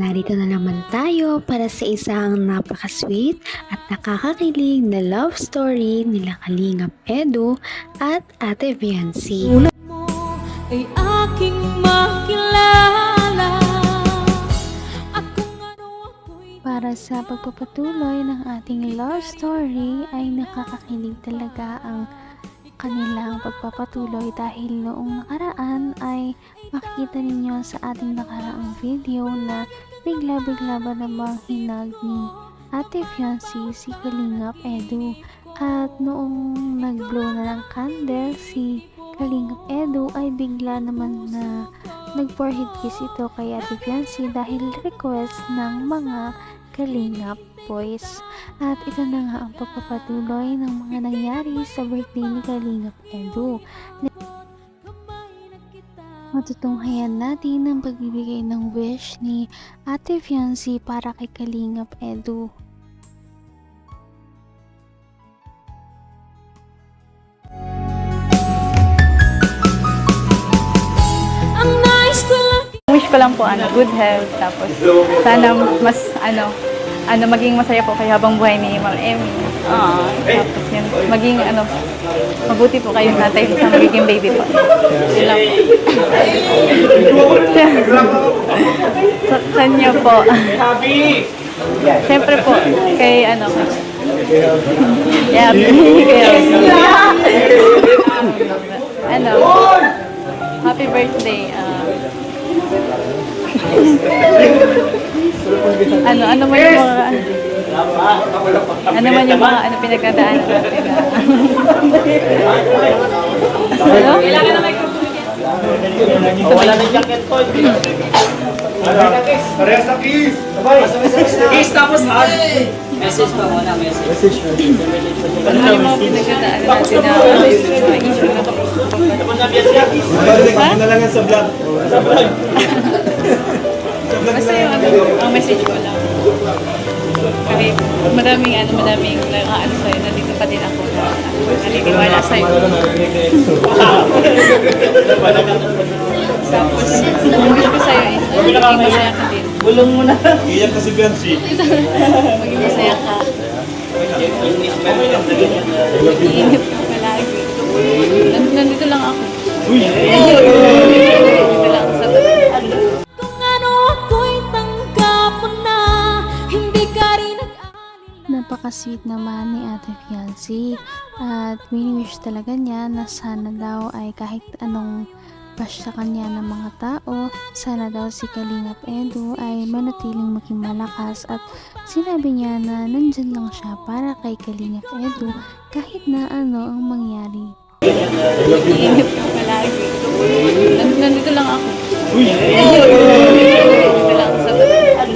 narito na naman tayo para sa isang napaka-sweet at nakakakilig na love story nila Kalingap Edu at Ate Viancy. Mo ay aking makilala. Para sa pagpapatuloy ng ating love story ay nakakakilig talaga ang kanilang pagpapatuloy dahil noong nakaraan ay makikita ninyo sa ating nakaraang video na bigla-bigla ba namang hinag ni Ate Viancy si Kalingap Edu, at noong nag-blow na ng candle si Kalingap Edu ay bigla naman na nag-forehead kiss ito kay Ate Viancy dahil request ng mga Kalingap boys. At ito na nga ang pagpapatuloy ng mga nangyari sa birthday ni Kalingap Edu. Matutunghayan natin ang pagbibigay ng wish ni Ate Viancy para kay Kalingap Edu. Wish ko lang po good health, tapos sana mas maging masaya po kayo habang buhay ni Ma'am Emmy. Tapos yun, maging mabuti po kayong natay sa magiging baby po. Yun lang po. Sa kanya po. Siyempre po, kay happy birthday. Ano man yung mga pinagdadaanan natin na kailangan na wala na jacket po. Parehas na kiss. Kiss tapos hug. Message pa muna, message. ano yung mga pinagdadaanan natin na mga issue na Na lang sa vlog. basta yung ang message ko lang. Kasi maraming sa'yo, nandito pa din ako na naniniwala sa'yo. Tapos, ang wish ko sa'yo is maging masaya ka din. Bulong mo na. Iyak ka si Biancy. Maging masaya ka. Iinip ka palagi. Nandito lang ako. Nandito lang sa Napaka-sweet naman ni Ate Viancy at wini-wish talaga niya na sana daw ay kahit anong basya kanya ng mga tao, sana daw si Kalingap Edu ay manatiling maging malakas, at sinabi niya na nandyan lang siya para kay Kalingap Edu kahit na ano ang mangyari. iinip ka palagi. Nandito lang ako. Nandito lang sa yan.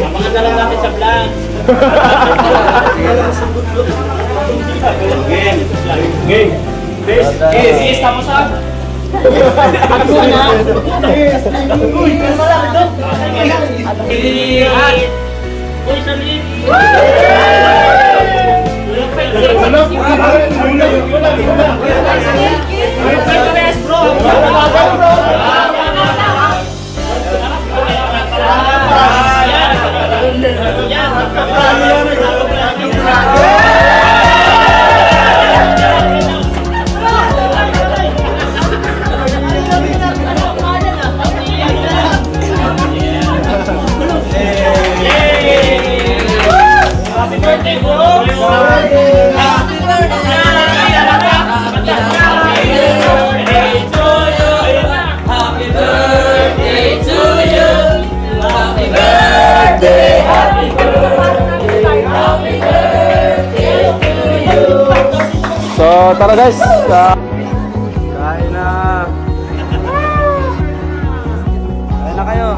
Abangan na lang natin sa vlog. Game. Kiss. Tapos ha? Ako na. Uy, kalma lang. Uy, sabi. Happy birthday, bro! Happy So tara guys, kain na. Kain na kayo.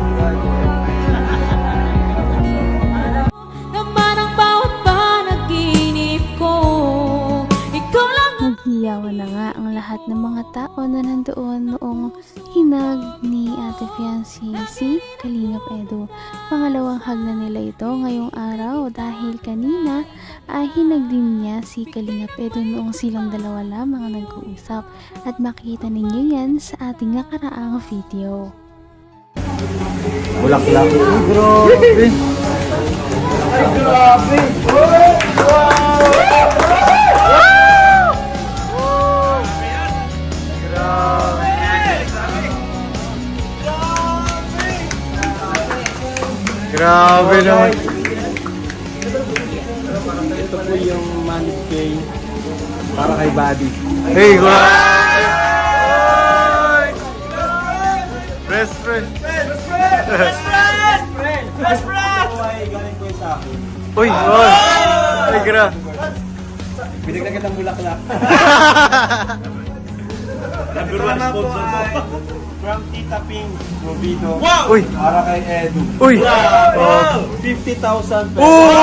Naman ang bawat panaginip ko, ikaw lang. Maghiyawan na nga ang lahat lahat ng mga tao na nandoon noong hinag ni Ate Fiancé si Kalingap Edu. Pangalawang hug na nila ito ngayong araw dahil kanina ay hinag din niya si Kalingap Edu noong silang dalawa lamang ang nag-uusap, at makikita ninyo yan sa ating nakaraang video. Bulaklak. Grabe. Ay, grabe. Grabe naman. Ito po yung man cake para kay Buddy. Hey, wow! Best friend! Best friend! Galing ko sa akin. Uy! Ay, grabe! Binigyan kita ng bulaklak. Number one sponsor mo. From Tita Ping Provido. Wow! Uy! Para kay Edu. Uy! Wow! 50,000 pesos. Uy!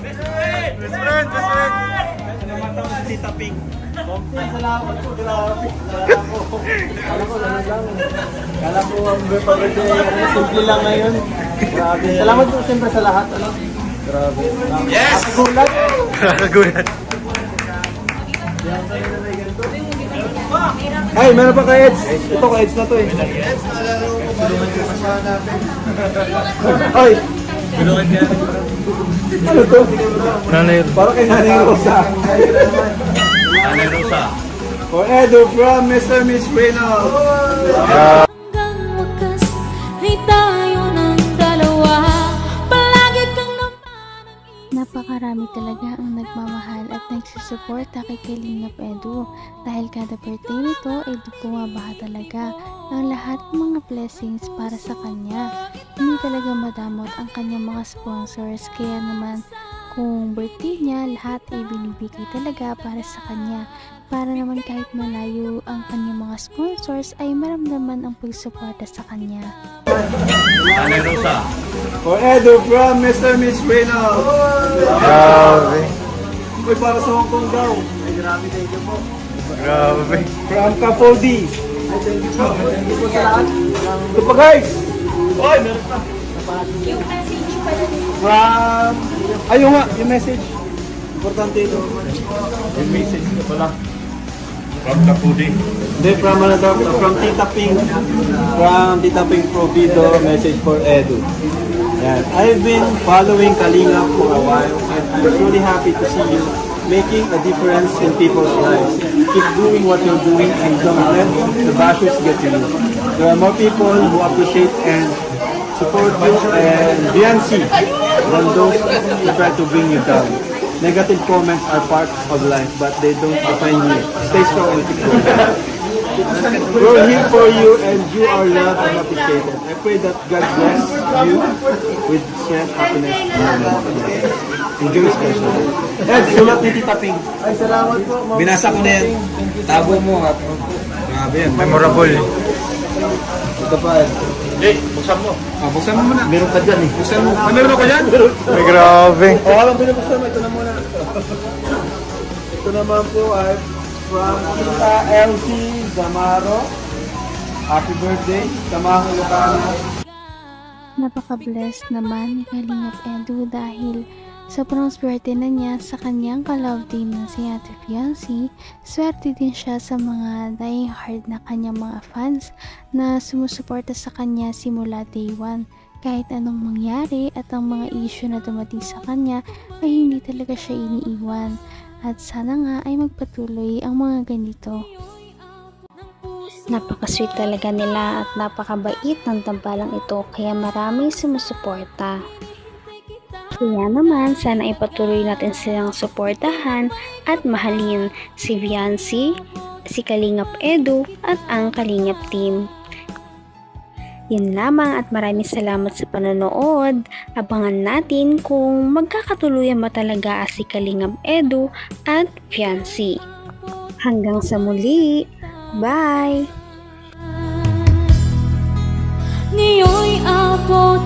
Best friend! Best friend! Best friend! Naman tao si Tita Ping. Salamat po. Grabe. Kala ko ang birthday. Simple lang ngayon. Grabe. Salamat po siyempre sa lahat. Grabe. Yes! Gulat. Gulat. Ay, meron pa kay Eds. Ito kay Eds na to eh. Ay! Ano to? Nanay. Para kay Nanay Rosa. Nanay Rosa. For Edu from Mr. Miss Reno. Hanggang wakas ay tayo ng dalawa. Palagi kang Napakarami talaga ang nagmamahal at nagsusuporta kay Kalingap Edu dahil kada birthday nito ay bumabaha talaga ang lahat ng mga blessings para sa kanya. Hindi talaga madamot ang kanyang mga sponsors, kaya naman kung birthday niya, lahat ay binibigay talaga para sa kanya. Para naman kahit malayo ang kanyang mga sponsors ay maramdaman ang pagsuporta sa kanya. Nanay Rosa. For Edu from Mr. Miss Reno. Grabe. Uy, para sa Hong Kong daw. Ay, grabe, thank you po. Grabe. From Kapoldi. Ay, thank you po. Thank you po sa lahat. Ito pa guys. Oy, meron pa. Yung message pala nito. From... Ayun nga, yung message. Importante ito. Yung message ko pala. From Kapoldi. Hindi, from ano daw? From Tita Ping. From Tita Ping Provido, message for Edu. Yan. I've been following Kalingap for a while and I'm truly happy to see you making a difference in people's lives. Keep doing what you're doing and don't let the bashers get to you. There are more people who appreciate and support you and Fiancé than those who try to bring you down. Negative comments are part of life, but they don't define you. Stay strong and keep going. We're here for you and you are loved and appreciated. I pray that God bless you with strength, happiness, and love. Enjoy special. Ed, sulat ni Tita Ping. Ay, salamat po. Binasa ko na yan. Tago mo ha. Grabe yan. Memorable. Ito pa Ed. Buksan mo. Buksan mo muna. Meron ka dyan eh. Buksan mo. Meron ako dyan? Ay, grabe. Alam mo binubuksan mo. Ito na muna. Ito naman po ay from Tita LC Zamaro. Happy birthday, Tamaho Lucana. Napaka-blessed naman ni Kalingap Edu dahil sobrang swerte na niya sa kanyang ka-love team na si Ate Fiancé. Swerte din siya sa mga dying hard na kanyang mga fans na sumusuporta sa kanya simula day one. Kahit anong mangyari at ang mga issue na dumating sa kanya ay hindi talaga siya iniiwan. At sana nga ay magpatuloy ang mga ganito. Napaka-sweet talaga nila at napakabait ng tambalang ito, kaya maraming sumusuporta. Kaya naman, sana ipatuloy natin silang suportahan at mahalin si Fiancé, si Kalingap Edu at ang Kalingap team. Yun lamang at maraming salamat sa panonood. Abangan natin kung magkakatuluyan ba talaga si Kalingap Edu at Fiancé. Hanggang sa muli. Bye! ngayon'y abot